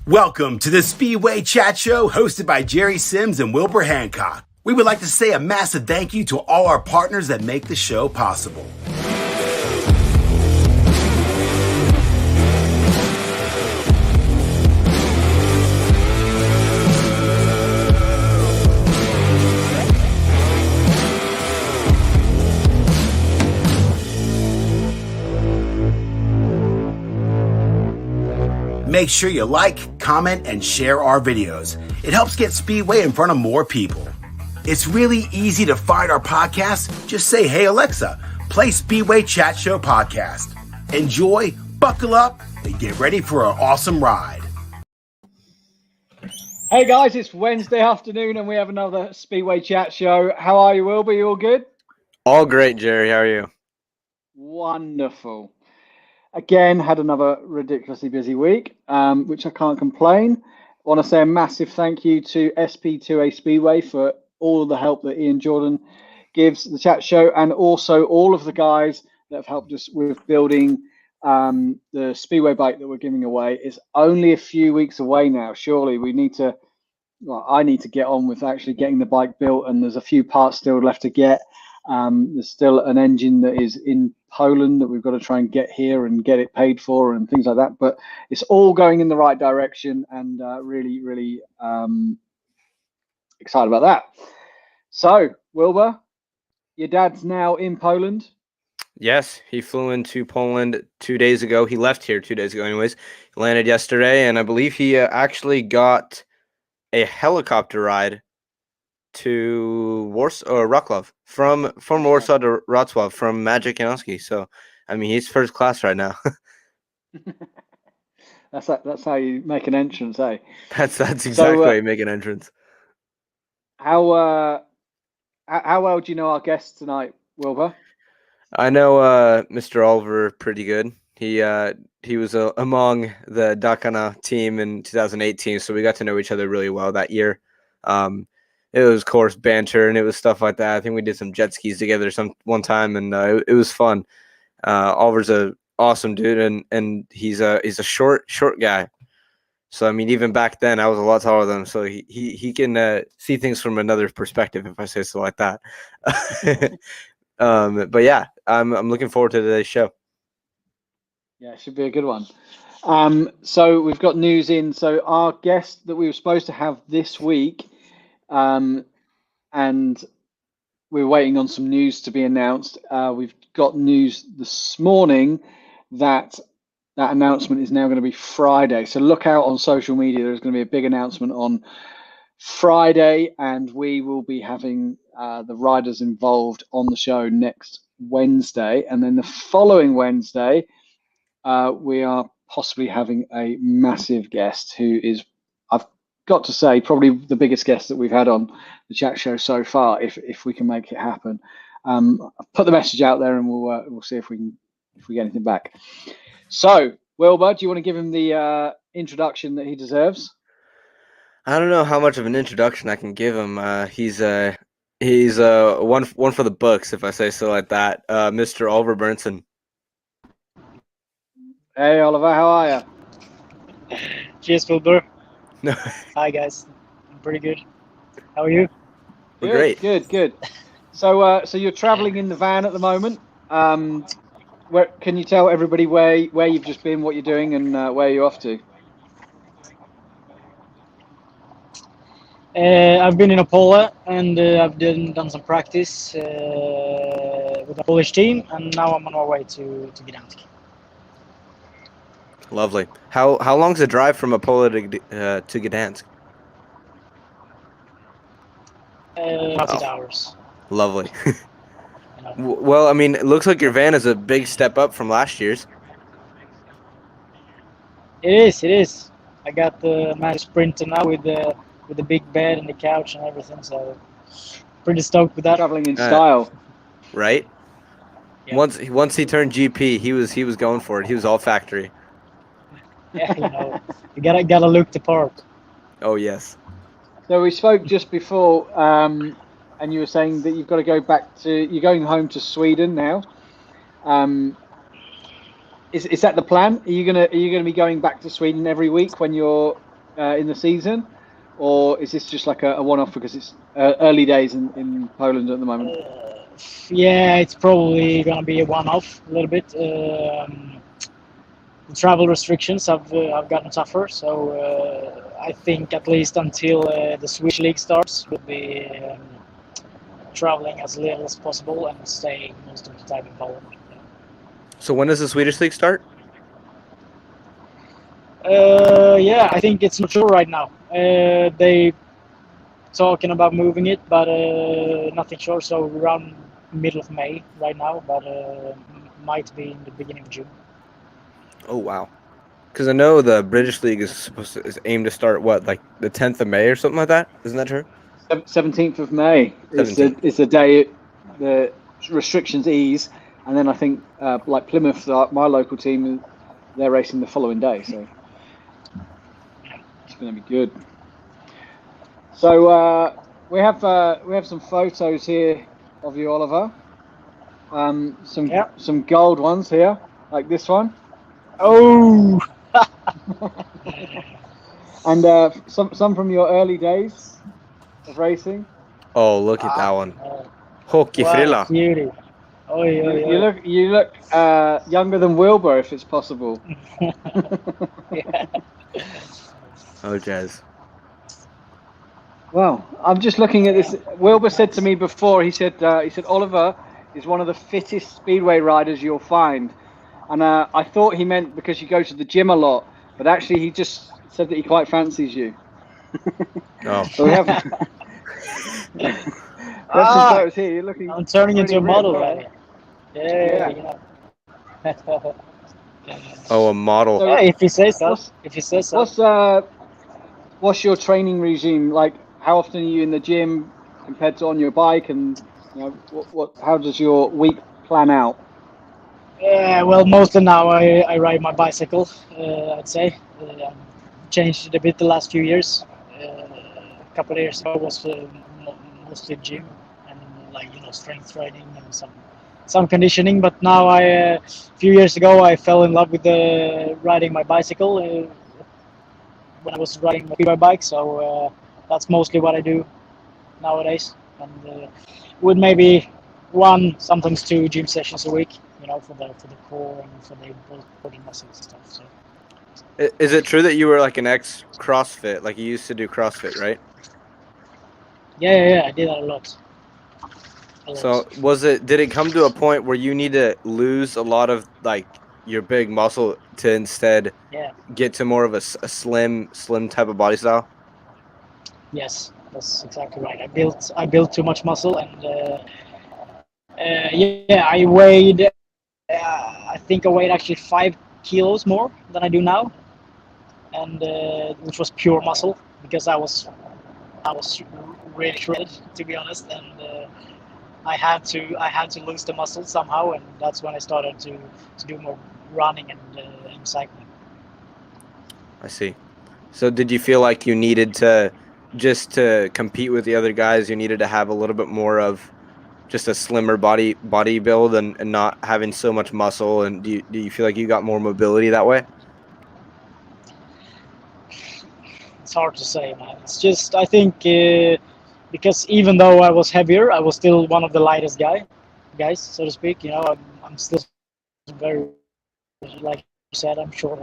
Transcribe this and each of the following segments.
Welcome to the Speedway Chat Show hosted by Jerry Sims and Wilbur Hancock. We would like to say a massive thank you to all our partners that make the show possible. Make sure you like, comment, and share our videos. It helps get Speedway in front of more people. It's really easy to find our podcast. Just say, "Hey Alexa, play Speedway Chat Show podcast." Enjoy, buckle up, and get ready for an awesome ride. Hey guys, it's Wednesday afternoon and we have another Speedway Chat Show. How are you, Wilbur? You all good? All great, Jerry. How are you? Wonderful. Again, had another ridiculously busy week, which I can't complain. I want to say a massive thank you to SP2A Speedway for all of the help that Ian Jordan gives the chat show, and also all of the guys that have helped us with building the Speedway bike that we're giving away. It's only a few weeks away now. Surely we need to, well, I need to get on with actually getting the bike built, and there's a few parts still left to get. There's still an engine that is in Poland that we've got to try and get here and get it paid for and things like that. But it's all going in the right direction, and really excited about that. So, Wilbur, your dad's now in Poland. Yes, he flew into Poland 2 days ago. He left here 2 days ago anyways. He landed yesterday, and I believe he actually got a helicopter ride to Warsaw or Wrocław from Warsaw to Wrocław from Magic Janowski. So, I mean, he's first class right now. That's how you make an entrance, eh? That's exactly how you make an entrance. How well do you know our guest tonight, Wilbur? I know Mr. Oliver pretty good. He was among the Dakana team in 2018, so we got to know each other really well that year. It was, of course, banter, and it was stuff like that. I think we did some jet skis together one time, and it was fun. Oliver's a awesome dude, and he's a short guy. So I mean, even back then, I was a lot taller than him, so he can see things from another perspective, if I say so like that. But yeah, I'm looking forward to today's show. Yeah, it should be a good one. So we've got news in. So our guest that we were supposed to have this week. And we're waiting on some news to be announced. We've got news this morning that announcement is now going to be Friday. So look out on social media. There's going to be a big announcement on Friday, and we will be having the riders involved on the show next Wednesday. And then the following Wednesday, we are possibly having a massive guest who is, got to say, probably the biggest guest that we've had on the chat show so far, if we can make it happen. I'll put the message out there, and we'll see if we get anything back. So, Wilbur, do you want to give him the introduction that he deserves? I don't know how much of an introduction I can give him. He's one for the books, if I say so like that. Mr. Oliver Berntzon. Hey, Oliver, how are you? Cheers, Wilbur. Hi guys, I'm pretty good. How are you? We're great. Good. So you're traveling in the van at the moment. Where can you tell everybody where you've just been, what you're doing, and where you're off to? I've been in Opole, and I've done some practice with the Polish team, and now I'm on my way to Gdansk. Lovely. How long's the drive from Opole to Gdansk? About 6 hours. Lovely. Well, I mean, it looks like your van is a big step up from last year's. It is. I got the Magic Sprinter now with the big bed and the couch and everything, so pretty stoked with that. Traveling in style. Right? Yeah. Once he turned GP, he was going for it. He was all factory. Yeah, you gotta look the part. Oh yes. So we spoke just before, and you were saying that you've got to go back to. You're going home to Sweden now. Is that the plan? Are you gonna be going back to Sweden every week when you're in the season, or is this just like a one-off because it's early days in Poland at the moment? Yeah, it's probably gonna be a one-off a little bit. The travel restrictions have gotten tougher, so I think at least until the Swedish league starts, we'll be traveling as little as possible and staying most of the time in Poland. So when does the Swedish league start? Yeah, I think it's not sure right now. They talking about moving it, but nothing sure. So around middle of May right now, but might be in the beginning of June. Oh wow, because I know the British league is aimed to start like the 10th of May or something like that. Isn't that true? 17th of May is 17th. the day the restrictions ease, and then I think like Plymouth, my local team, they're racing the following day, so it's going to be good. So we have some photos here of you, Oliver. Some gold ones here, like this one. Oh. And some from your early days of racing. Oh, look at that one. Hockey frilla. Beauty. Oh, yeah. You look younger than Wilbur, if it's possible. Yeah. Oh, Jez. Well, I'm just looking at this. Wilbur said to me before. He said Oliver is one of the fittest speedway riders you'll find, and I thought he meant because you go to the gym a lot, but actually he just said that he quite fancies you. Oh. So we have some photos here. You're looking. I'm turning into a model, right? Yeah. Oh, a model. So, yeah, if he says so. What's your training regime like? How often are you in the gym compared to on your bike, and how does your week plan out? Well, mostly now I ride my bicycle. I'd say changed it a bit the last few years. A couple of years ago was mostly gym and strength training and some conditioning. But now a few years ago I fell in love with riding my bicycle when I was riding my bike. So that's mostly what I do nowadays, and with maybe 1, sometimes 2 gym sessions a week. For the core and for the body muscles and stuff. So. Is it true that you were like an ex-CrossFit? Like you used to do CrossFit, right? Yeah, I did that a lot. So did it come to a point where you need to lose a lot of like your big muscle to instead get to more of a slim type of body style? Yes, that's exactly right. I built too much muscle, and I weighed. I think I weighed actually 5 kilos more than I do now, and which was pure muscle because I was really shredded, to be honest, and I had to lose the muscle somehow, and that's when I started to do more running and cycling. I see. So did you feel like you needed to just to compete with the other guys? You needed to have a little bit more of just a slimmer body build and not having so much muscle, and do you feel like you got more mobility that way? It's hard to say, man. It's just I think because even though I was heavier, I was still one of the lightest guys, so to speak. I'm still very, like you said, I'm short.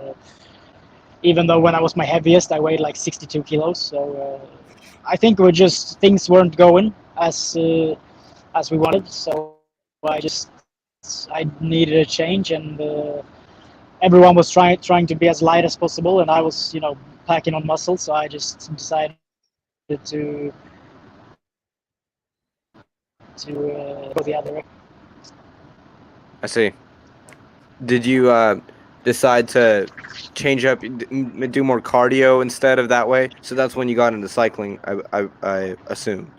Even though when I was my heaviest, I weighed like 62 kilos. So I think things weren't going as we wanted, so I needed a change, and everyone was trying to be as light as possible, and I was packing on muscle, so I just decided to go the other way. I see. Did you decide to change up, do more cardio instead of that way? So that's when you got into cycling, I assume.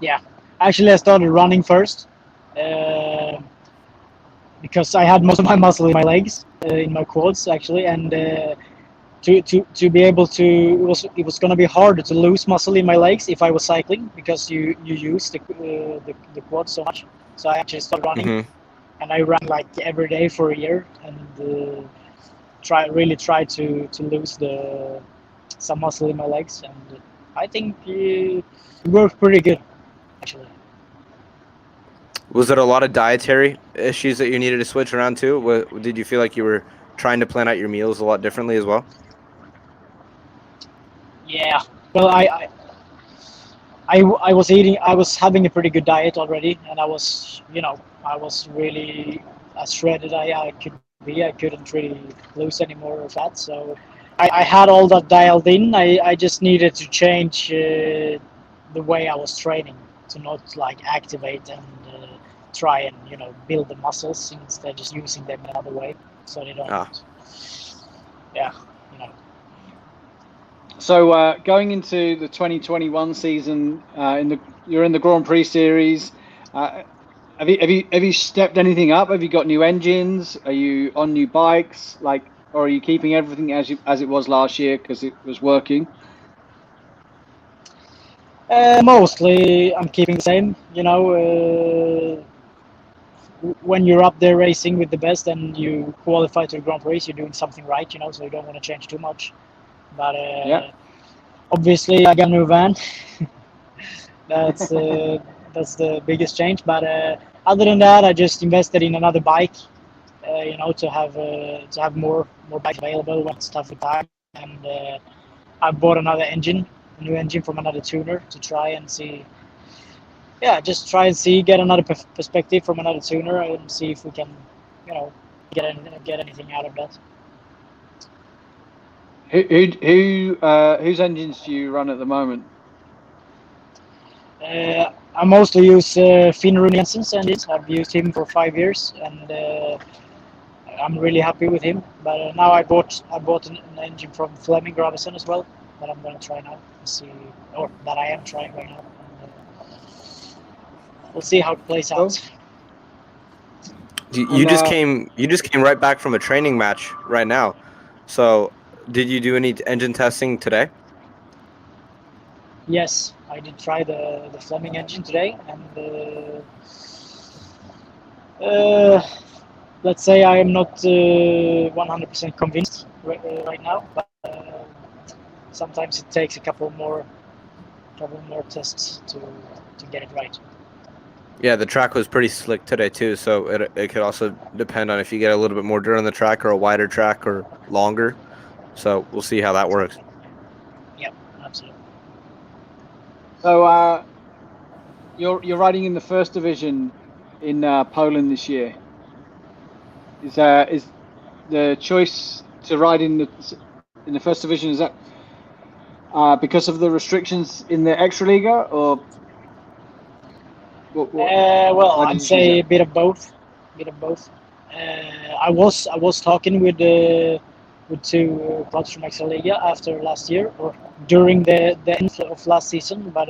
Yeah, actually I started running first because I had most of my muscle in my legs, in my quads actually, and to be able to, it was going to be harder to lose muscle in my legs if I was cycling because you use the quads so much. So I actually started running, and I ran like every day for a year, and really try to lose some muscle in my legs, and I think it worked pretty good actually. Was it a lot of dietary issues that you needed to switch around to? Did you feel like you were trying to plan out your meals a lot differently as well? Yeah. Well, I was eating. I was having a pretty good diet already, and I was really as shredded I could be. I couldn't really lose any more fat, so I had all that dialed in. I just needed to change the way I was training to not like activate and try and build the muscles instead just using them another way so they don't. Yeah, you know. So going into the 2021 season, you're in the Grand Prix series. Have you stepped anything up? Have you got new engines? Are you on new bikes? Or are you keeping everything as it was last year because it was working? Mostly, I'm keeping the same. When you're up there racing with the best and you qualify to the Grand Prix, you're doing something right. So you don't want to change too much. But obviously, I got a new van. That's the biggest change. But other than that, I just invested in another bike. To have more bikes available when it's tough with time. And I bought a new engine from another tuner to try and see. Yeah, just try and see, get another perspective from another tuner, and see if we can, get anything out of that. Whose engines do you run at the moment? I mostly use Finn Rune Jensen's engines. I've used him for 5 years, and I'm really happy with him. But now I bought an engine from Fleming Gravesen as well that I'm going to try now and see, or that I am trying right now. And, we'll see how it plays out. You just came right back from a training match right now. So, did you do any engine testing today? Yes, I did try the Fleming engine today, and let's say I am not 100% convinced right now, but sometimes it takes a couple more tests to get it right. Yeah, the track was pretty slick today too, so it could also depend on if you get a little bit more dirt on the track or a wider track or longer. So we'll see how that works. Yep, absolutely. So you're riding in the first division in Poland this year. Is the choice to ride in the first division, is that because of the restrictions in the Extraliga, or well, I'd say a bit of both. I was talking with two clubs from Extraliga after last year, or during the end of last season, but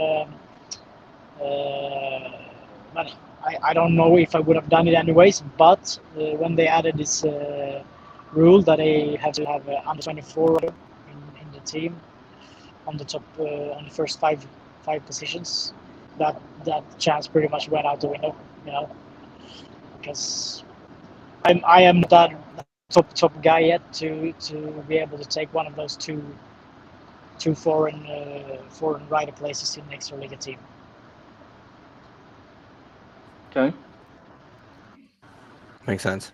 I don't know if I would have done it anyways. But when they added this rule that they have to have under 24 in the team on the top on the first five positions, that chance pretty much went out the window, because I am not that top guy yet to be able to take one of those two foreign rider places in the Extraliga team. Okay, makes sense.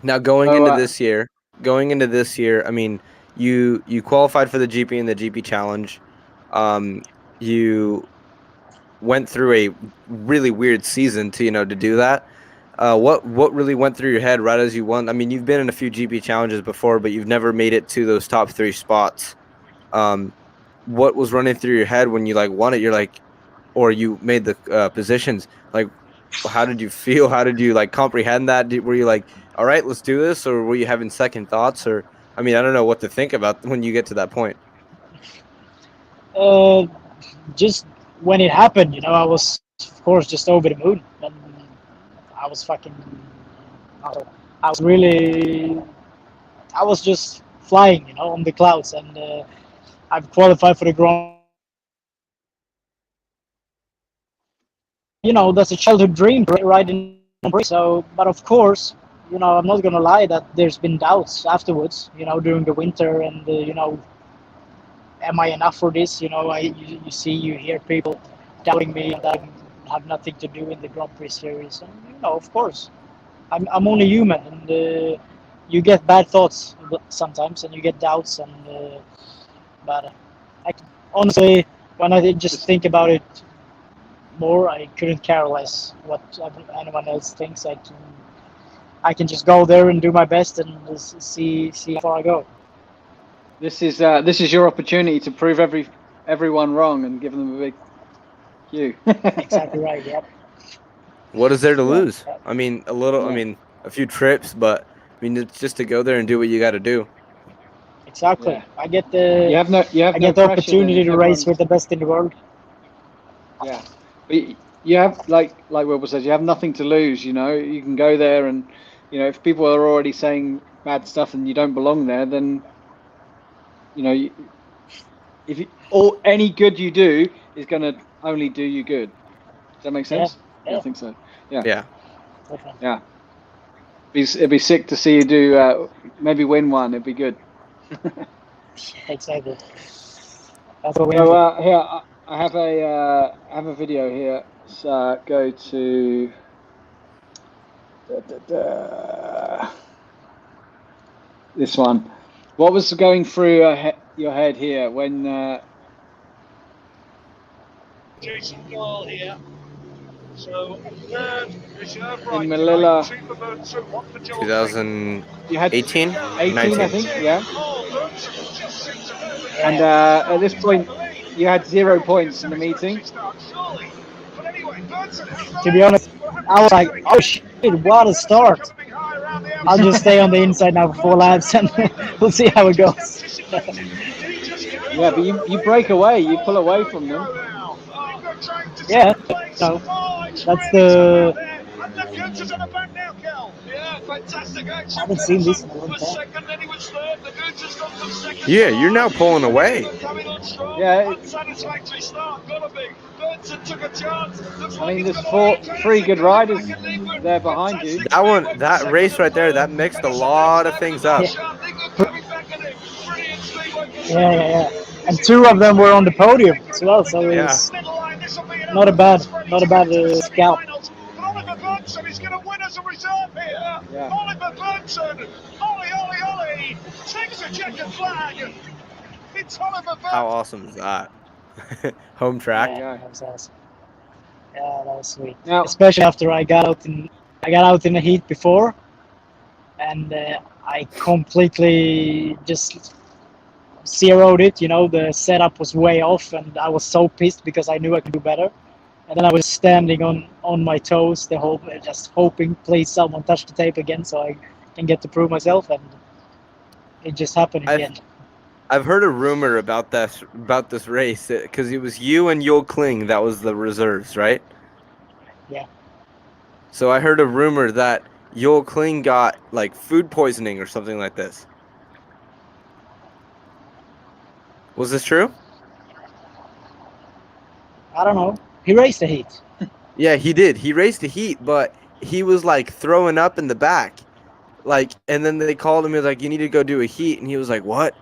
Now going into this year, I mean, you qualified for the GP and the GP Challenge. You went through a really weird season to do that. What really went through your head right as you won? I mean, you've been in a few GP challenges before, but you've never made it to those top 3 spots. What was running through your head when you won it? You're like, or you made the positions. Like, how did you feel? How did you comprehend that? Were you like, all right, let's do this, or were you having second thoughts? Or I mean, I don't know what to think about when you get to that point. Just when it happened, I was of course just over the moon, and I was I was just flying, on the clouds, and I've qualified for the Grand. That's a childhood dream, riding Grand Prix. So, but of course, you know, I'm not gonna lie that there's been doubts afterwards, you know, during the winter, and you know, am I enough for this? You know, you hear people doubting me, and I have nothing to do in the Grand Prix series, and you know, of course, I'm only human, and you get bad thoughts sometimes, and you get doubts, and but I honestly, when I just think about it more, I couldn't care less what anyone else thinks. I can just go there and do my best and just see how far I go. This is your opportunity to prove everyone wrong and give them a big cue. Exactly right. Yep. What is there to Yeah. lose? I mean, a little. Yeah. I mean, a few trips, but I mean, it's just to go there and do what you got to do. Exactly. Yeah. I get the I get the opportunity to race with the best in the world. Yeah, but you have like Wilbur says, you have nothing to lose. You know, you can go there, and you know, if people are already saying bad stuff and you don't belong there, then you know, if any good you do is going to only do you good. Does that make sense? Yeah. I think so. Yeah. Yeah. Definitely. Yeah. It'd be sick to see you do maybe win one. It'd be good. Exactly. That's what we So here I have a video here. So go to this one. What was going through your head here when? Jason Gall here. So third, Reserve In right Melilla. tonight, Super Berntzon, one for Joel 2018, You had 18, 19. I think, yeah. Oh, Berntzon just seems to perfect. And at this point, you had 0 points in the meeting. But anyway, Berntzon has To be honest, I was like, oh shit, what a start. I'll just stay on the inside now for 4 laps and we'll see how it goes. Yeah, but you break away, you pull away from them. Yeah, so that's the. Yeah, fantastic action. I haven't seen this in a long time. Second, then he was third. The Goons has gone from second. Yeah, you're now pulling away. Yeah. Unsatisfactory start, gotta be. Berntzon took a chance. I mean, there's three good riders there behind you. That race right there, that mixed a lot of things up. Yeah. And 2 of them were on the podium as well, so it's not a bad scalp. Oliver Berntzon is going to win as a reserve here. Yeah. Oliver Berntzon, Ollie, takes a checkered flag. It's Oliver Berntzon. How awesome is that? Home track. Yeah, that was awesome. Yeah, that was sweet. Now, especially after I got out in the heat before, and I completely just zeroed it. You know, the setup was way off, and I was so pissed because I knew I could do better. And then I was standing on my toes the whole, just hoping, please someone touch the tape again so I can get to prove myself, and it just happened again. I've heard a rumor about this race because it was you and Yul Kling that was the reserves, right? Yeah. So I heard a rumor that Yul Kling got like food poisoning or something like this. Was this true? I don't know. He raced the heat. Yeah, he did. He raced the heat, but he was like throwing up in the back. Like, and then they called him. He was like, "You need to go do a heat," and he was like, "What?"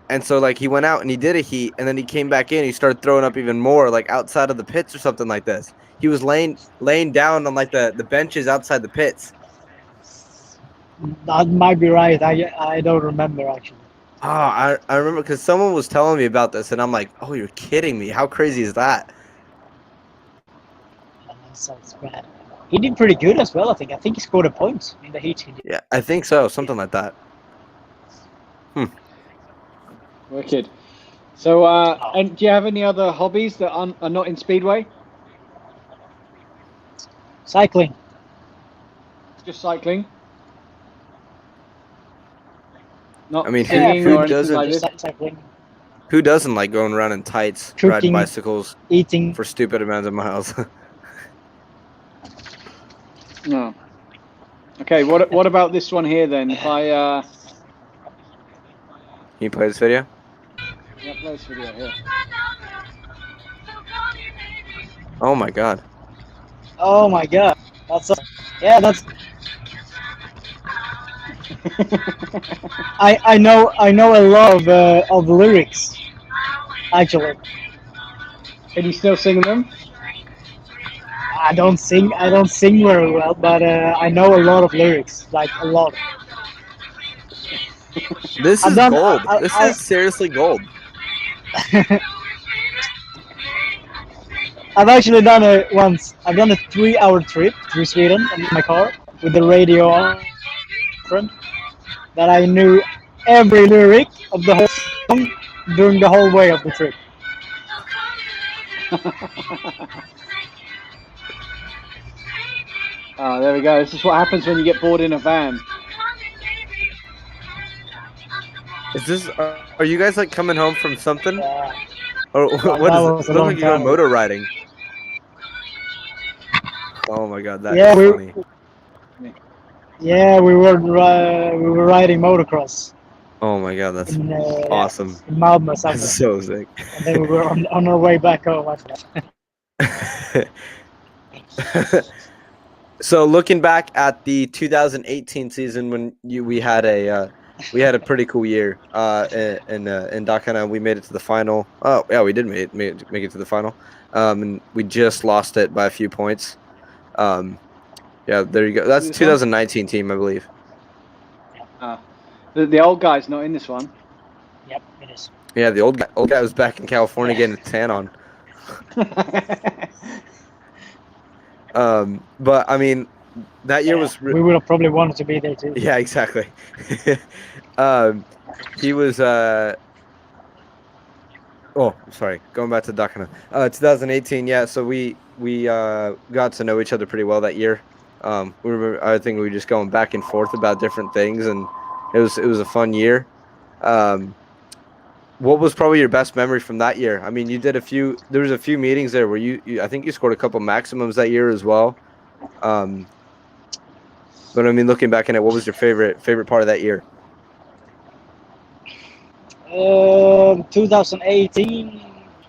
And so like he went out and he did a heat, and then he came back in. He started throwing up even more, like outside of the pits or something like this. He was laying down on like the benches outside the pits. That might be right. I don't remember actually. Oh, I remember because someone was telling me about this, and I'm like, "Oh, you're kidding me! How crazy is that?" That sounds bad. He did pretty good as well. I think he scored a point in the heat. He did. Yeah, I think so. Something like that. Wicked. So, and do you have any other hobbies that are not in Speedway? Cycling. Just cycling? Not I mean, singing who or anything doesn't? like this? Just cycling, Who doesn't like going around in tights, riding Cooking. bicycles eating. for stupid amounts of miles? No. Okay, what about this one here then? If I Can you play this video? yeah, play this video here. Oh my god. Oh my god, that's yeah, that's I know a lot of lyrics actually. Can you still sing them? I don't sing very well, but I know a lot of lyrics, like a lot. This I've is done gold. This is seriously gold. I've actually done it once. I've done a 3-hour trip through Sweden in my car with the radio on, friend, that I knew every lyric of the whole song during the whole way of the trip. There we go. This is what happens when you get bored in a van. Is this? Are you guys like coming home from something? Yeah, Or what that is it? was It a looks long like you're going time ago. motor riding. Oh my god, that Yeah, is funny. we were riding motocross Oh my god, that's in awesome. in Malmö That's somewhere, so sick. and then we were on our way back home after that. So looking back at the 2018 season when we had a pretty cool year in Dakar. We made it to the final. Oh yeah, we did make it to the final. And we just lost it by a few points. Yeah, there you go. That's This one? 2019 team, I believe. The old guy's not in this one. Yep, it is. Yeah, the old guy was back in California getting a tan on. But I mean, that year was. We would have probably wanted to be there too. Yeah, exactly. He was. Oh, sorry. Going back to Dakar. 2018. Yeah, so we got to know each other pretty well that year. I think we were just going back and forth about different things, and it was a fun year. What was probably your best memory from that year? I mean, you did a few. There was a few meetings there where you I think you scored a couple maximums that year as well. But I mean, looking back on it, what was your favorite part of that year? 2018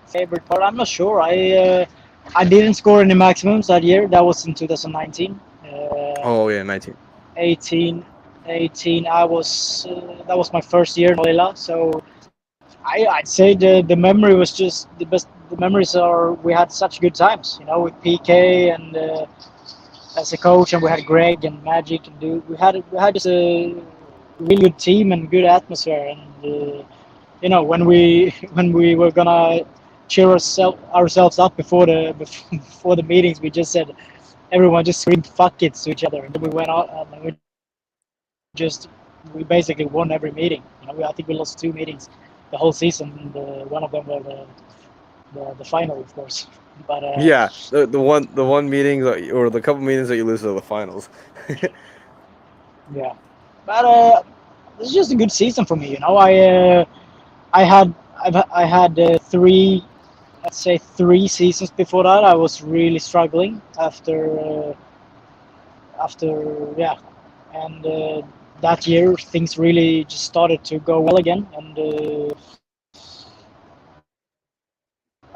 favorite part. I'm not sure. I didn't score any maximums that year. That was in 2019. Oh yeah, 19. 18 I was that was my first year in Lilla, so I'd say the memory was just the best. The memories are we had such good times, you know, with PK and as a coach, and we had Greg and Magic and Dude. We had just a really good team and good atmosphere, and you know, when we were gonna cheer ourselves up before the meetings, we just said everyone just screamed "fuck it" to each other, and then we went out and we basically won every meeting. You know, I think we lost 2 meetings the whole season. And, one of them were the final, of course. But Yeah, the one meeting or the couple meetings that you lose to the finals. yeah, but this is just a good season for me. You know, I had 3, let's say 3 seasons before that. I was really struggling after yeah, and that year things really just started to go well again, and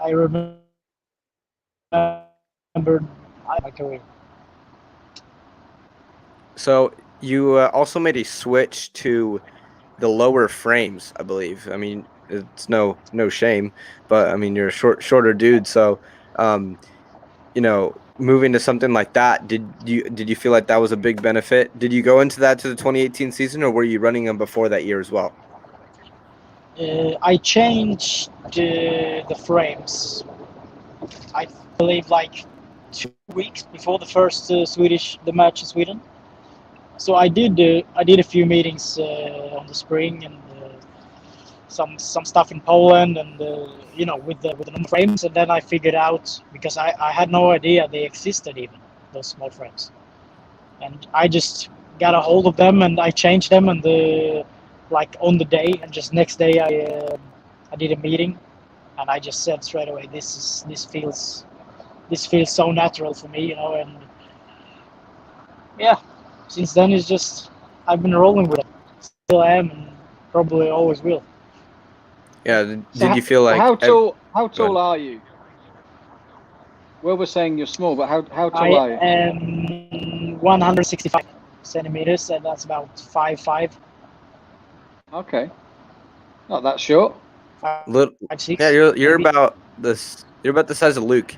I remember my career. So you also made a switch to the lower frames, I believe. I mean, it's no shame, but I mean you're a shorter dude, so you know, moving to something like that, did you feel like that was a big benefit? Did you go into that to the 2018 season, or were you running them before that year as well? I changed the frames. I believe like 2 weeks before the first the match in Sweden. So I did a few meetings on the spring and some stuff in Poland and you know, with the normal frames, and then I figured out, because I had no idea they existed, even those small frames, and I just got a hold of them and I changed them, and like on the day, and just next day I did a meeting, and I just said straight away, this feels so natural for me, you know, and yeah, since then it's just I've been rolling with it. Still am, and probably always will. Yeah. Did you feel like how tall are you? Well, we're saying you're small, but how tall are I you? am 165 centimeters, and that's about 5'5", Okay. Not that short. Little, 5'6". yeah, you're maybe. about this. You're about the size of Luke.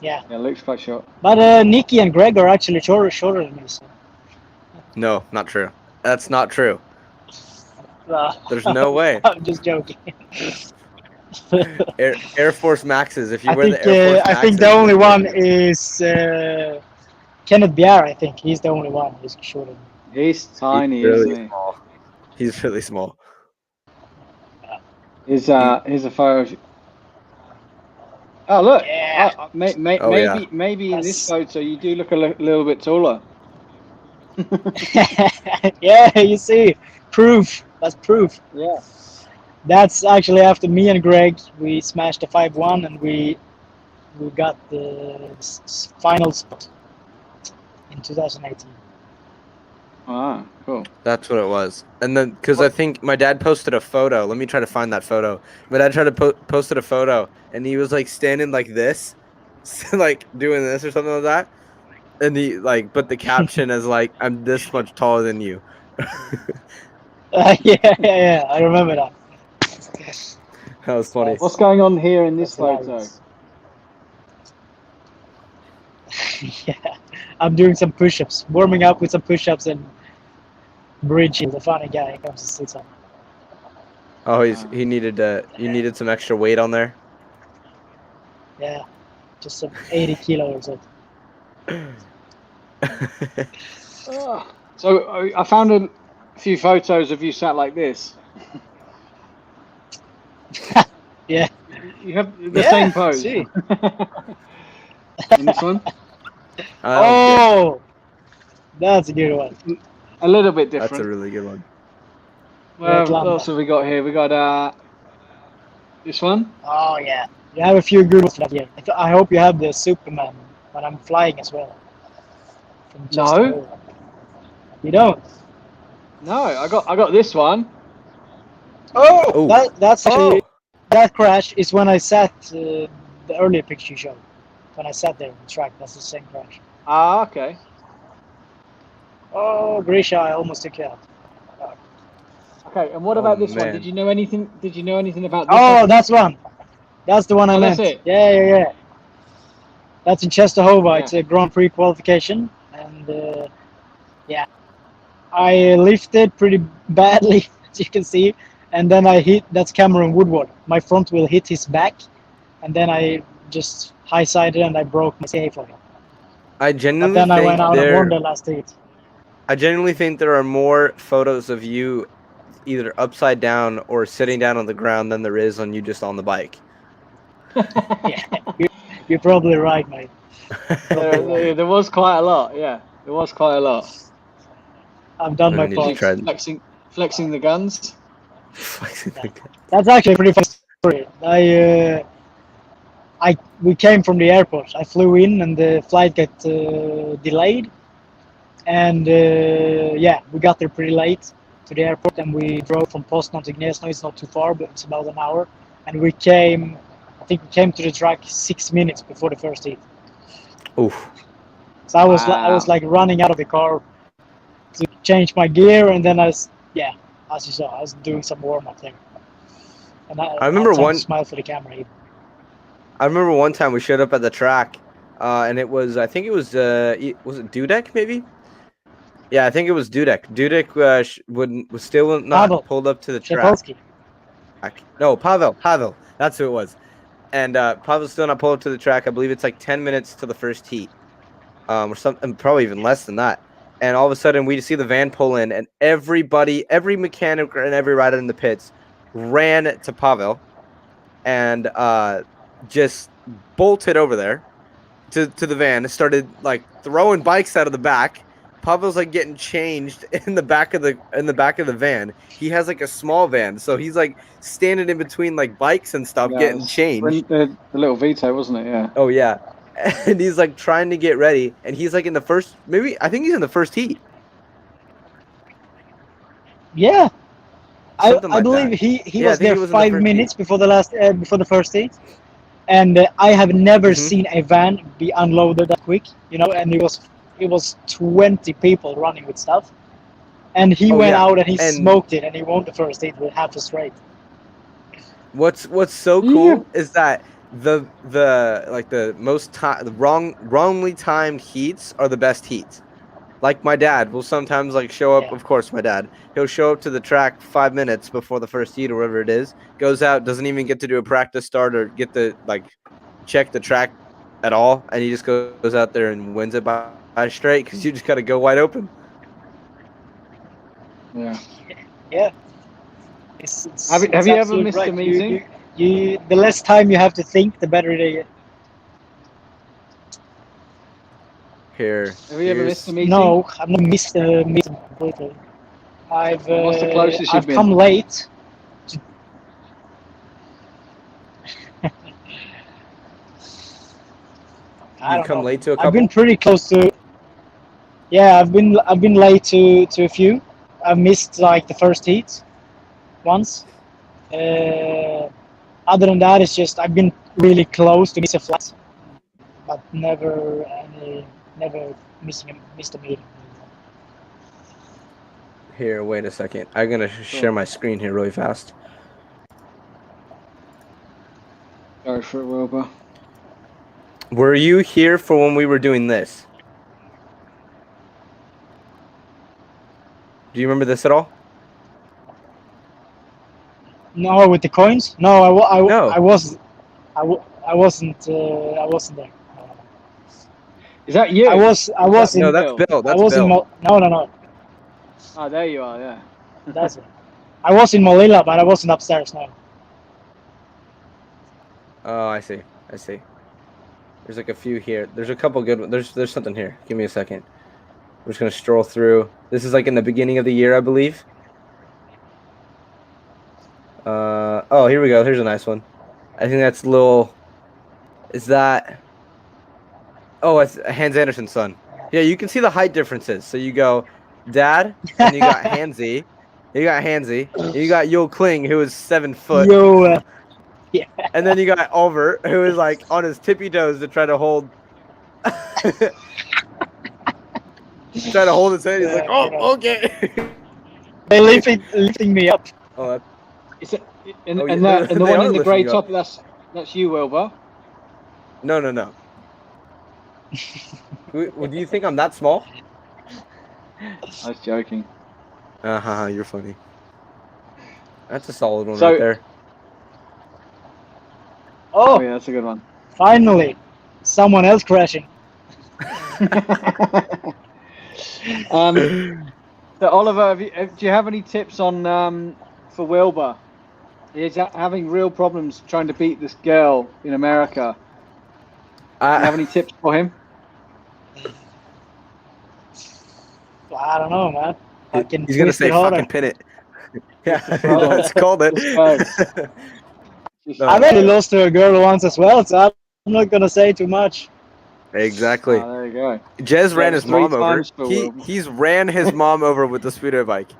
Yeah, Yeah, Luke's quite short. but Nikki and Greg are actually shorter than me. So. No, not true. That's not true. There's Uh, no way. I'm just joking. Air Force Maxes. If you I wear think the Air Force I Maxes, think the only one is Kenneth Biar. I think he's the only one who's shorter than me. He's tiny, He's really isn't he? small. He's really small. Here's a photo of... Oh, look. Yeah. Maybe in this photo you do look a little bit taller. Yeah, you see, proof. That's proof. Yeah. That's actually after me and Greg, we smashed the 5-1 and we got the final spot in 2018. Ah, cool. That's what it was. And then, because I think my dad posted a photo. Let me try to find that photo. My dad tried to posted a photo, and he was like standing like this, like doing this or something like that. And he like put the caption as like, "I'm this much taller than you." Yeah, I remember that. That was funny. What's going on here in this photo? Hilarious. Yeah, I'm doing some push-ups, warming up with some push-ups and bridge. The funny guy who comes to sit on. Oh, he needed you needed some extra weight on there. Yeah, just some 80 kilo or so. So I found a few photos of you sat like this. Yeah. You have the same pose. See. In this one? Oh, that's a good one. A little bit different. That's a really good one. Well, what else have we got here? We got this one. Oh yeah, you have a few good ones that year. I hope you have the Superman when I'm flying as well. From No. You don't. No, I got this one. Oh, that's actually that crash is when I sat the earlier picture you showed. When I sat there on the track, that's the same crash. Ah, okay. Oh, Grisha, I almost took you out. Okay, and what about this one? Did you know anything? Did you know anything about this? Oh, one? that's one. That's the one I meant. That's it. Yeah. That's in Czestochowa. Yeah. It's a Grand Prix qualification, and yeah, I lifted pretty badly, as you can see, and then I hit. That's Cameron Woodward. My front wheel hit his back, and then I just high-sided and I broke my CA for him. I genuinely But then I think went out and won the last heat. I genuinely think there are more photos of you either upside down or sitting down on the ground than there is on you just on the bike. Yeah, you're probably right, mate. there was quite a lot. Yeah, there was quite a lot. I've done my part. Flexing the guns. That's actually a pretty funny story. We came from the airport. I flew in and the flight got delayed. And yeah, we got there pretty late to the airport and we drove from Poznan to Gniezno. It's not too far, but it's about an hour. And I think we came to the track 6 minutes before the first heat. Oof. So I was like running out of the car to change my gear, and then as you saw, I was doing some warm up there. And I remember one smile for the camera. Even. I remember one time we showed up at the track, and it was was it Dudek maybe? Yeah, I think it was Dudek. Dudek was still not Pavel. Pulled up to the Shepolsky. track. No, Pavel. That's who it was. And Pavel's still not pulled up to the track. I believe it's like 10 minutes to the first heat, or something, probably even less than that. And all of a sudden, we see the van pull in, and every mechanic and every rider in the pits ran to Pavel, and just bolted over there to the van and started like throwing bikes out of the back. Pavel's like getting changed in the back of the van. He has like a small van, so he's like standing in between like bikes and stuff, getting changed. The little Vito, wasn't it? Yeah. Oh yeah, and he's like trying to get ready, and he's like in the first. I think he's in the first heat. Yeah, I Something like believe that. he Yeah, I was think there he was in the 5 first minutes heat. before the first heat. and I have never seen a van be unloaded that quick. And it was 20 people running with stuff, and he went out and he smoked it, and he won the first heat with half a straight. What's so cool is that the wrongly timed heats are the best heats. Like my dad will sometimes show up. Of course, my dad, he'll show up to the track 5 minutes before the first heat or whatever it is. Goes out, doesn't even get to do a practice start or get to check the track at all, and he just goes out there and wins it by straight because you just got to go wide open. Yeah. Have you ever missed a meeting? The less time you have to think, the better it is. Have you ever missed a meeting? No, I've not missed a meeting completely. What's the closest I've you've been? come late. You've come late to a couple? I've been pretty close to. Yeah, I've been late to a few. I've missed the first heat once. Other than that, it's just I've been really close to miss a flat, but never missed a meeting. Here, wait a second. I'm gonna share my screen here really fast. Go for it, Wilbur. Were you here for when we were doing this? Do you remember this at all? No, with the coins? No, No. I wasn't. I wasn't there. Is that you? I was in. No, that's Bill. That's I was Bill. No. Oh, there you are. Yeah. That's it. I was in Molilla, but I wasn't upstairs. No. Oh, I see. There's a few here. There's a couple good ones. There's something here. Give me a second. We're just gonna stroll through. This is in the beginning of the year, I believe. Oh, here we go. Here's a nice one. I think that's is that? Oh, it's Hans Anderson's son. Yeah, you can see the height differences. So you go, Dad, and you got Hansy. You got Hansy. You got Yo Kling, who is 7 foot. Yeah. And then you got Oliver, who is on his tippy toes to try to hold. Try to hold his head. He's like, oh, okay. They're lifting me up. Oh, and the one in the grey top, that's you, Wilbur. No. Do you think I'm that small? I was joking. You're funny. That's a solid one right there. Oh yeah, that's a good one. Finally, someone else crashing. So Oliver, do you have any tips on for Wilbur? He's having real problems trying to beat this girl in America. Do you have any tips for him? I don't know, man. He's gonna say fucking pin it. Yeah, that's called it. I've already lost to a girl once as well, so I'm not gonna say too much. Exactly. Oh, there you go. Jez ran his mom over. He's ran his mom over with the Speedway bike.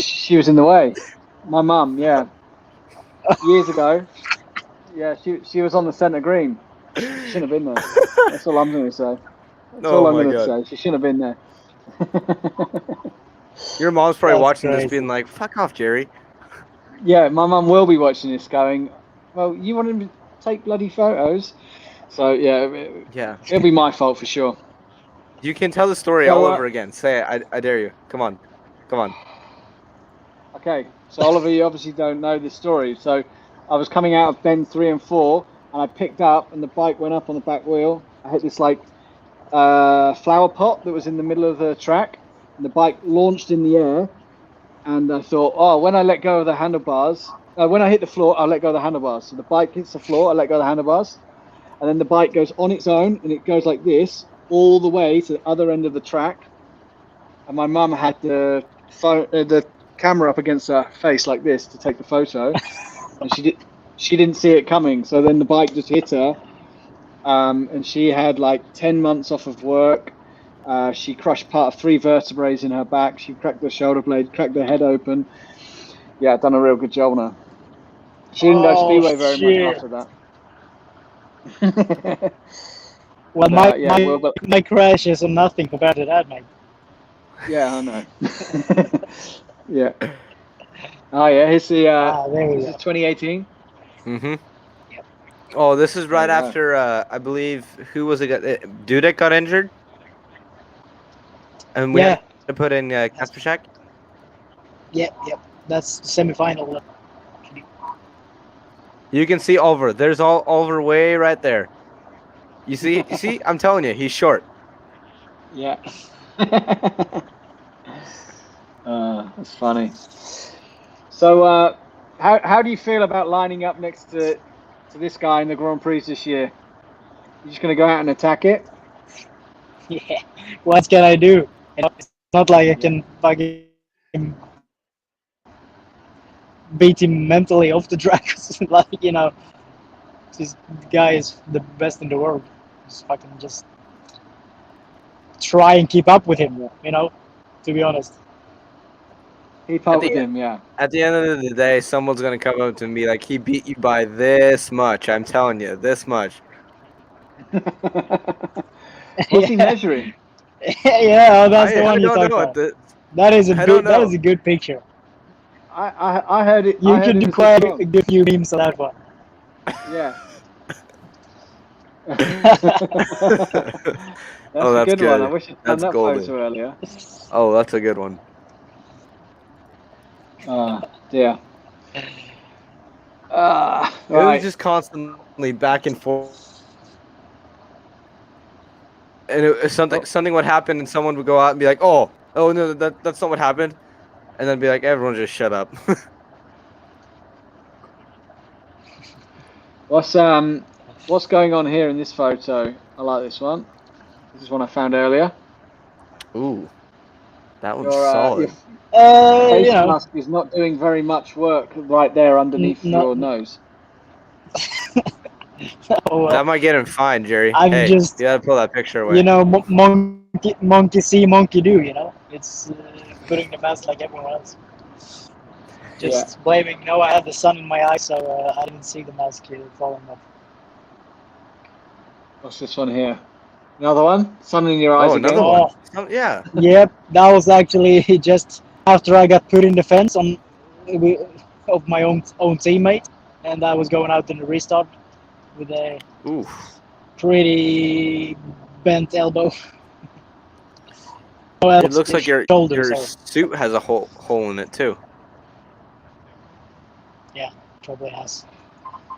She was in the way. My mum, yeah. Years ago. Yeah, she was on the centre green. She shouldn't have been there. That's all I'm going to say. That's all I'm going to say. She shouldn't have been there. Your mom's probably watching this being like, fuck off, Jerry. Yeah, my mum will be watching this going, well, you want him to take bloody photos? So, yeah, it'll be my fault for sure. You can tell the story all over again. Say it. I dare you. Come on. Okay, so Oliver, you obviously don't know this story. So I was coming out of bend 3 and 4, and I picked up, and the bike went up on the back wheel. I hit this flower pot that was in the middle of the track, and the bike launched in the air. And I thought, when I let go of the handlebars, when I hit the floor, I'll let go of the handlebars. So the bike hits the floor, I let go of the handlebars, and then the bike goes on its own, and it goes like this all the way to the other end of the track. And my mum had the camera up against her face like this to take the photo, and she didn't see it coming. So then the bike just hit her, and she had 10 months off of work. She crushed part of 3 vertebrae in her back. She cracked her shoulder blade, cracked her head open. Yeah, done a real good job on her. She didn't go Oh, Speedway very much shit. after that. Well, Yeah, well, but my crash is nothing compared to that, mate. yeah, I know. Yeah. Oh yeah, here's the There we this go. is 2018. Mm-hmm. Oh, this is right Oh, wow. after I believe who was it? Dudek got injured, and we Yeah. had to put in Kasperczak. Yep. That's the semi-final. You can see Oliver. There's all Oliver way right there. You see? You see? I'm telling you, he's short. Yeah. That's funny. So, how do you feel about lining up next to this guy in the Grand Prix this year? You just gonna go out and attack it? Yeah. What can I do? It's not like I can fucking beat him mentally off the track. Like, this guy is the best in the world. Just fucking just try and keep up with him, to be honest. Keep up with him, yeah. At the end of the day, someone's gonna come up to me like, he beat you by this much. I'm telling you, this much. What's he measuring? Yeah, that's the one you don't talk know. about. That is I don't that know. is a good picture. I heard it. You I heard could him do say quite wrong. a good few memes on that one. Yeah. Oh, That's a that's good one. I good. wish I'd done That's that golden. photo earlier. Oh, that's a good one. Oh dear. It Right. was just constantly back and forth, and something would happen, and someone would go out and be like, "Oh no, that's not what happened," and then be like, "Everyone just shut up." What's going on here in this photo? I like this one. This is one I found earlier. Ooh, that one's Your solid. face mask is not doing very much work right there underneath your nose. That might get him fined, Jerry. I'm Hey, just, you gotta pull that picture away. monkey see, monkey do. It's putting the mask like everyone else. Just blaming. I had the sun in my eyes, so I didn't see the mask falling off. What's this one here? Another one? Sun in your eyes again? Another one. Yeah. Yep, that was actually just after I got put in the fence of my own teammate, and I was going out in the restart with a pretty bent elbow. It looks like your shoulder, suit has a hole in it too. Yeah, probably has.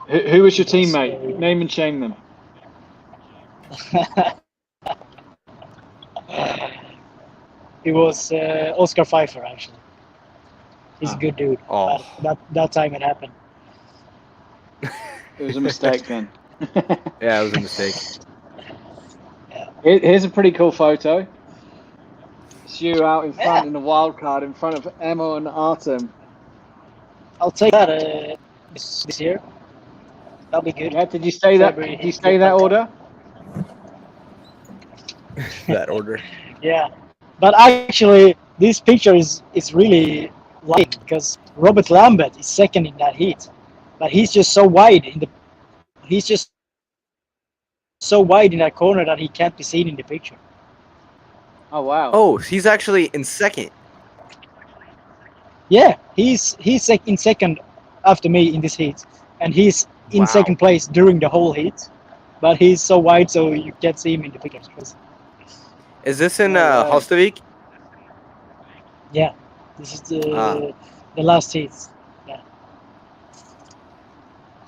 Who was your teammate? Name and shame them. It was Oscar Pfeiffer, actually. He's a good dude. Oh. That time it happened. It was a mistake then. Yeah, it was a mistake. Yeah. Here's a pretty cool photo. It's you out in front in the wild card in front of Emma and Artem. I'll take that this year. That'll be good. Yeah, did you say that? Did you say that order? That order. Yeah, but actually, this picture is really light because Robert Lambert is second in that heat, but he's just so wide in that corner that he can't be seen in the picture. Oh wow. Oh, he's actually in second. Yeah, he's in second after me in this heat, and he's in second place during the whole heat, but he's so wide so you can't see him in the pictures. Is this in Holstavik? Yeah, this is the last heat. Yeah.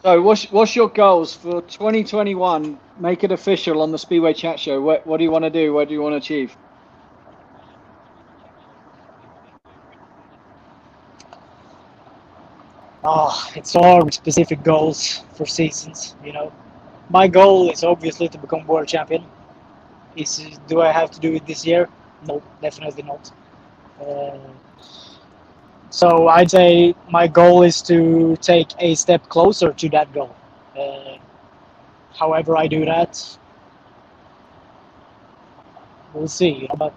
So what's your goals for 2021? Make it official on the Speedway Chat Show. What do you want to do? What do you want to achieve? It's hard specific goals for seasons, My goal is obviously to become world champion. Do I have to do it this year? No, definitely not. So I'd say my goal is to take a step closer to that goal. However I do that, we'll see. But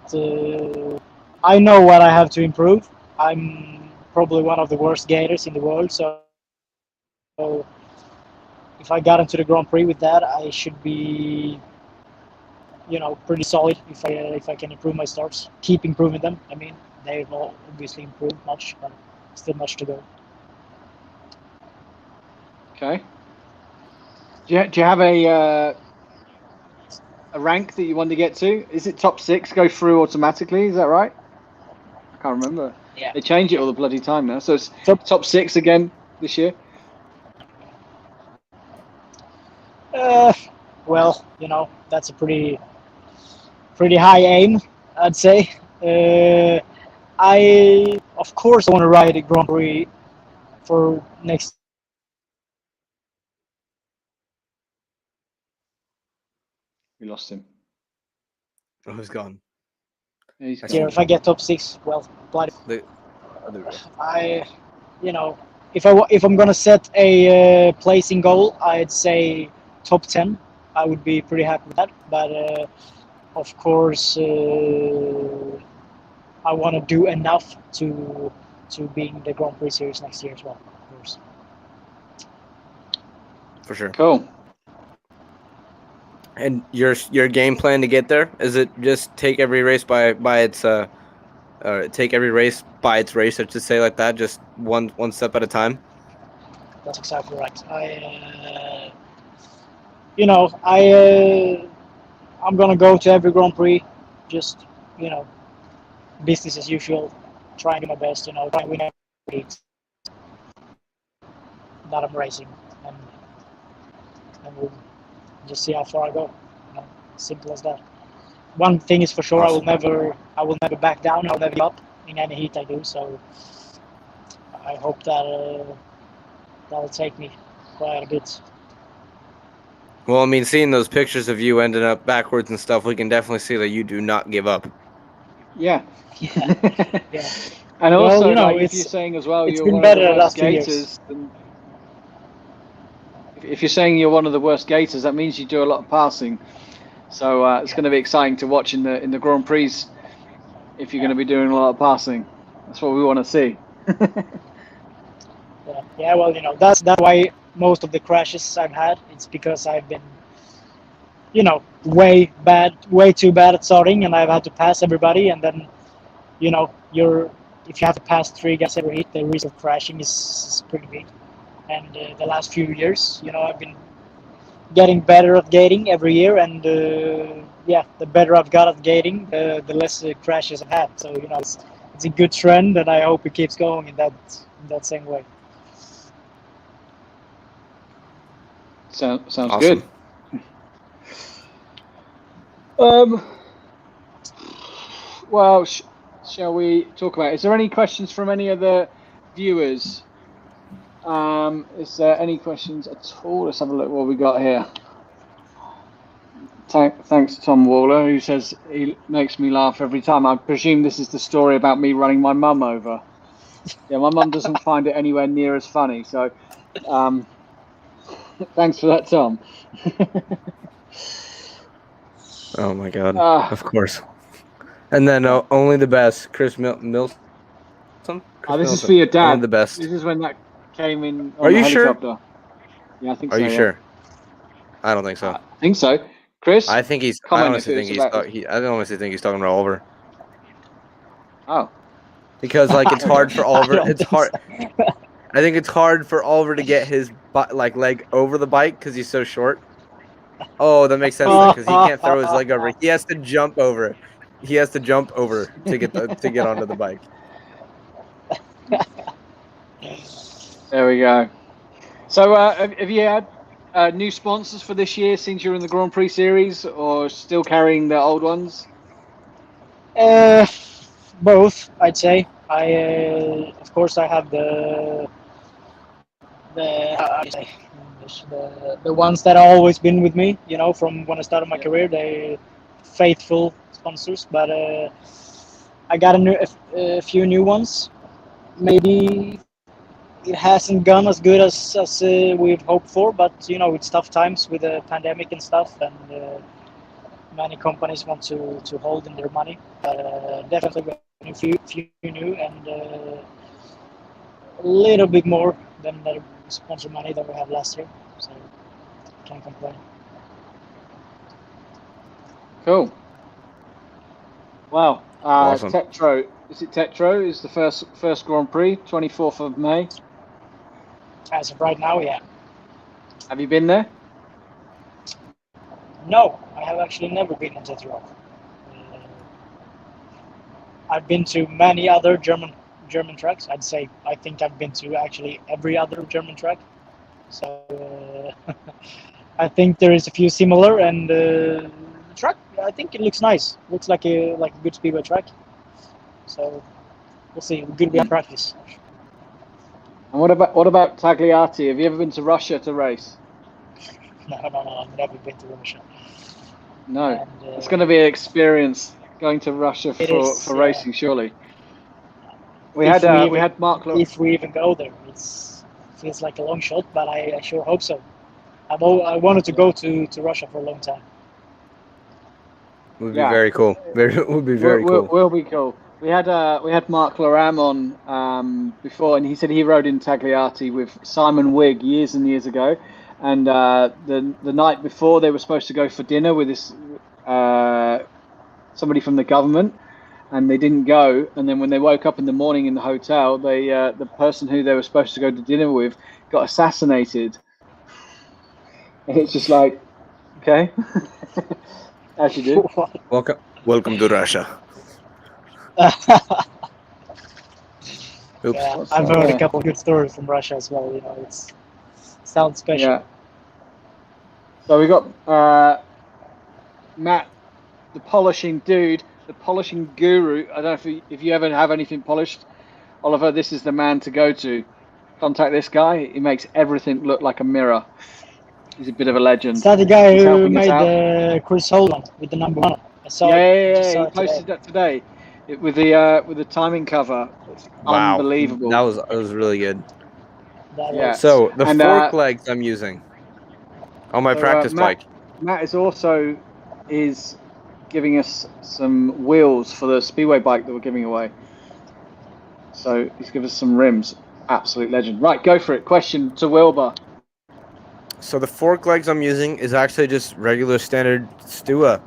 I know what I have to improve. I'm probably one of the worst gators in the world, so if I got into the Grand Prix with that, I should be, pretty solid if I can improve my starts, keep improving them. I mean, they've all obviously improved much, but still much to go. Okay. Do you have a rank that you want to get to? Is it top 6 go through automatically? Is that right? I can't remember. Yeah. They change it all the bloody time now. So it's top 6 again this year. Well, that's a pretty high aim, I'd say. Of course, I want to ride a Grand Prix for next. We lost him. Oh, he's gone. Yeah, he's year. gone. If I get top 6, well, bloody. Other way. If I'm gonna set a placing goal, I'd say top 10. I would be pretty happy with that. But of course, I want to do enough to being the Grand Prix series next year as well. Of course. For sure. Cool. And your game plan to get there, is it just take every race by its take every race by its race, or to say like that, just one step at a time? That's exactly right. I'm gonna go to every Grand Prix, just business as usual, trying to do my best, trying to win every race that I'm racing, and we'll just see how far I go. Simple as that. One thing is for sure, Awesome. I will never back down. I'll never give up in any heat I do. So I hope that that'll take me quite a bit. Well, I mean, seeing those pictures of you ending up backwards and stuff, we can definitely see that you do not give up. Yeah. Yeah. And Well, also, if you're saying as well, it's you're been one of the better the worst last 2 years. gators. Then if you're saying you're one of the worst gators, that means you do a lot of passing. So it's going to be exciting to watch in the Grand Prix if you're going to be doing a lot of passing. That's what we want to see. Yeah. Well, that's why most of the crashes I've had, it's because I've been, way too bad at starting, and I've had to pass everybody, and then, if you have to pass 3 guys every heat, the risk of crashing is pretty big. And the last few years, I've been getting better at gating every year, and the better I've got at gating, the less crashes I've had. So it's a good trend, and I hope it keeps going in that same way. Sounds Awesome. good. Well, shall we talk about it? Is there any questions from any of the viewers? Is there any questions at all? Let's have a look what we got here. Thanks to Tom Waller, who says he makes me laugh every time. I presume this is the story about me running my mum over. Yeah, my mum doesn't find it anywhere near as funny. So thanks for that, Tom. Oh my God! Of course. And then only the best, Chris Milson. This is for your dad. Only the best. This is when that came in on Are the you sure? helicopter. Yeah, I think so. Are you sure? I don't think so. I think so. Chris? I think he's. I honestly think he's talking about Oliver. Oh. Because it's hard for Oliver. It's hard. I think it's hard for Oliver to get his leg over the bike because he's so short. Oh, that makes sense because he can't throw his leg over. He has to jump over. He has to jump over to get onto the bike. There we go. So, have you had new sponsors for this year since you're in the Grand Prix series, or still carrying the old ones? Both, I'd say. Of course, I have the ones that have always been with me, from when I started my career. They faithful sponsors, but I got a few new ones. Maybe it hasn't gone as good as we've hoped for, but it's tough times with the pandemic and stuff, and many companies want to hold in their money. But definitely a few new and a little bit more than the sponsor money that we had last year. So can't complain. Cool. Wow. Awesome. Tetro. Is it Tetro? Is the first Grand Prix, 24th of May? As of right now, yeah. Have you been there? No, I have actually never been on Tetro. I've been to many other German tracks. I'd say I think I've been to actually every other German track. So I think there is a few similar, and the track, I think it looks nice. Looks like a good speedway track. So we'll see. Good we have practice. And what about Tagliati? Have you ever been to Russia to race? No, I've never been to Russia. No, And, it's going to be an experience going to Russia for yeah. racing. Surely. We had Mark. If we even go there, it feels like a long shot, but I sure hope so. I wanted to go to Russia for a long time. Would be very cool. Would be very cool. Will be cool. We had Mark Laram on before, and he said he rode in Tagliati with Simon Wigg years and years ago. And the night before, they were supposed to go for dinner with this somebody from the government, and they didn't go. And then when they woke up in the morning in the hotel, the person who they were supposed to go to dinner with got assassinated. And it's just like, okay, as you do. Welcome to Russia. Oops. Yeah, I've heard a couple of good stories from Russia as well. You know, it sounds special. Yeah. So we got Matt, the polishing dude, the polishing guru. I don't know if you ever have anything polished, Oliver. This is the man to go to. Contact this guy. He makes everything look like a mirror. He's a bit of a legend. Is that the guy who made the Chris Holland with the number 1? I saw it. Yeah. He posted that today with the timing cover. It's unbelievable. That was really good. Yeah. So the fork legs I'm using on my practice bike. Matt is giving us some wheels for the Speedway bike that we're giving away. So he's given us some rims. Absolute legend. Right, go for it. Question to Wilbur. So the fork legs I'm using is actually just regular standard Stua.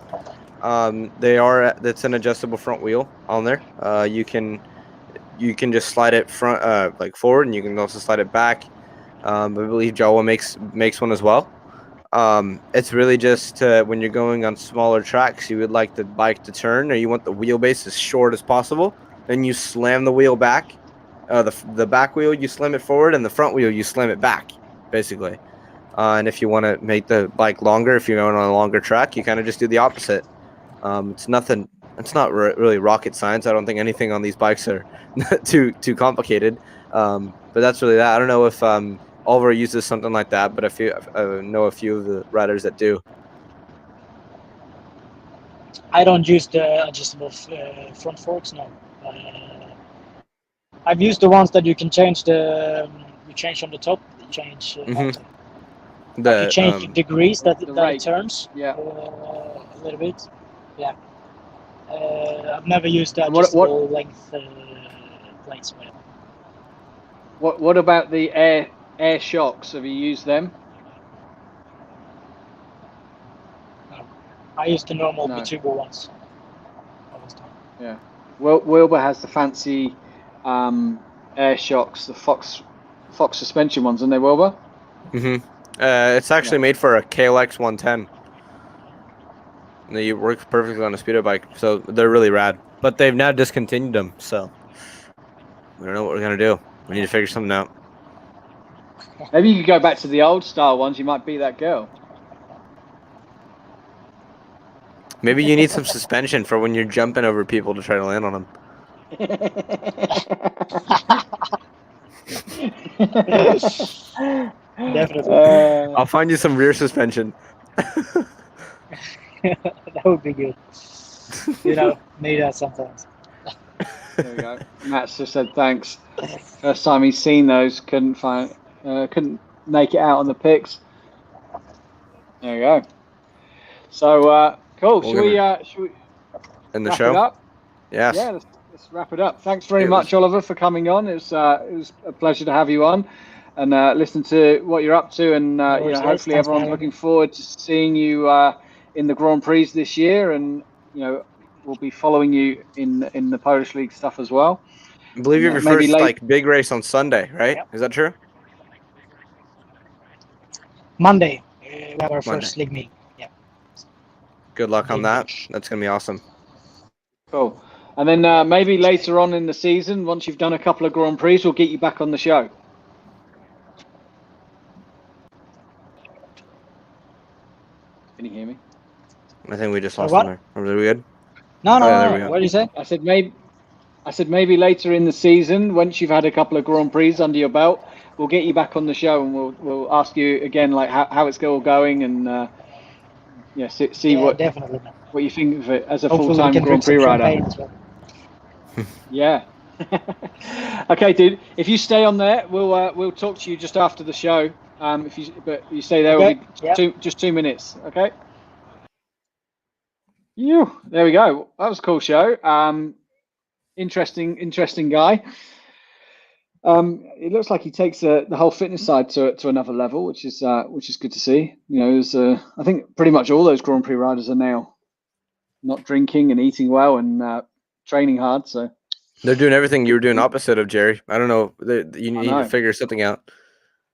That's an adjustable front wheel on there. You can just slide it front like forward, and you can also slide it back. I believe Jawa makes one as well. It's really just when you're going on smaller tracks, you would like the bike to turn, or you want the wheelbase as short as possible. Then you slam the wheel back. The back wheel, you slam it forward, and the front wheel, you slam it back, basically. And if you want to make the bike longer, if you're going on a longer track, you kind of just do the opposite. It's nothing. It's not really rocket science. I don't think anything on these bikes are too complicated. But that's really that. I don't know if Oliver uses something like that, but I know a few of the riders that do. I don't use the adjustable front forks, no. I've used the ones that you can change you change on the top, you change you change the degrees that it turns a little bit. Yeah. I've never used the adjustable length plates. What about the air shocks? Have you used them? No. I used the normal Bitubo ones. Yeah. Wilbur has the fancy air shocks, the Fox suspension ones, aren't they, Wilbur? It's actually made for a KLX 110. They work perfectly on a speedo bike, so they're really rad. But they've now discontinued them, so we don't know what we're gonna do. We need to figure something out. Maybe you could go back to the old style ones. You might be that girl. Maybe you need some suspension for when you're jumping over people to try to land on them. Definitely. I'll find you some rear suspension. That would be good. Need that sometimes. There we go. Matt just said thanks. First time he's seen those, couldn't make it out on the pics. There we go. So cool. Should we end the wrap show? it up? Yes. Yeah. Let's wrap it up. Thanks very much, Oliver, for coming on. It was a pleasure to have you on. and listen to what you're up to. And worries, guys. hopefully Thanks for everyone's having looking forward to seeing you in the Grand Prix this year. And we'll be following you in the Polish League stuff as well. I believe you have your Maybe first big race on Sunday, right? Yep. Is that true? Monday, we have our Monday. first league meeting. Yeah. Good luck on that. That's gonna be awesome. Cool. And then maybe later on in the season, once you've done a couple of Grand Prix, we'll get you back on the show. Can you hear me? I think we just lost what? him there. Are we good? No, there we go. What did you say? I said maybe later in the season, once you've had a couple of Grand Prix under your belt, we'll get you back on the show and we'll ask you again like how it's all going and see what definitely. what you think of it as a Hopefully full-time we can Grand drink Prix some rider. champagne as well. Yeah. Okay, dude. If you stay on there, we'll talk to you just after the show. But you stay there, Okay. it'll be just 2 minutes. Okay. There we go. That was a cool show. Interesting guy. It looks like he takes the whole fitness side to another level, which is good to see. I think pretty much all those Grand Prix riders are now not drinking and eating well and training hard. So they're doing everything you were doing opposite of, Jerry. I don't know. You need to figure something out.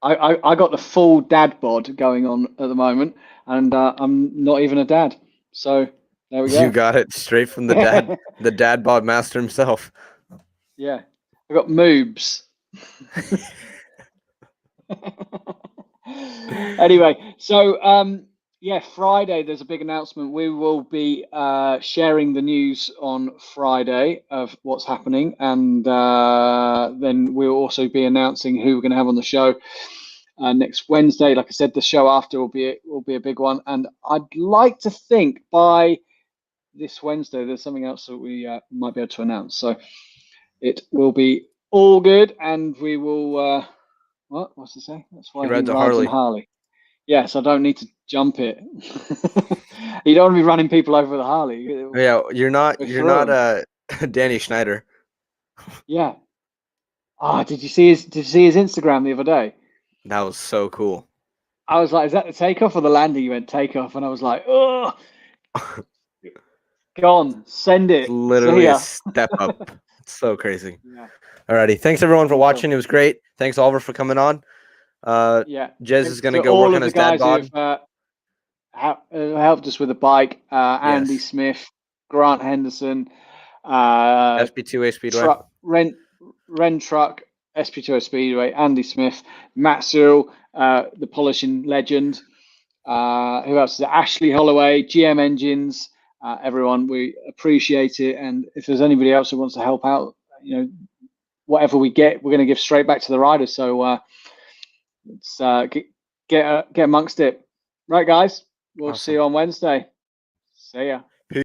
I got the full dad bod going on at the moment, and I'm not even a dad. So there we go. You got it straight from the dad, the dad bod master himself. Yeah, I got moobs. Anyway, so Friday there's a big announcement. We will be sharing the news on Friday of what's happening, and then we'll also be announcing who we're going to have on the show next Wednesday. Like I said, the show after will be a big one, and I'd like to think by this Wednesday there's something else that we might be able to announce. So it will be all good, and we will. What's it say? That's why he rides a Harley. Yes, I don't need to jump it. You don't want to be running people over with a Harley. Yeah, you're not Danny Schneider. Yeah. Did you see his Instagram the other day? That was so cool. I was like, is that the takeoff or the landing? He went takeoff, and I was like, oh, go on, send it. It's literally a step up. It's so crazy. Yeah. Alrighty, thanks everyone for watching. It was great. Thanks Oliver for coming on. Jez is going to go work on his dad bod. Helped us with the bike. Andy Smith, Grant Henderson, SP2A Speedway, Ren Truck, SP2A Speedway, Andy Smith, Matt Cyril, the polishing legend. Who else is there? Ashley Holloway, GM Engines. Everyone, we appreciate it. And if there's anybody else who wants to help out, whatever we get, we're going to give straight back to the riders. So let's get amongst it. Right, guys. We'll see you on Wednesday. See ya.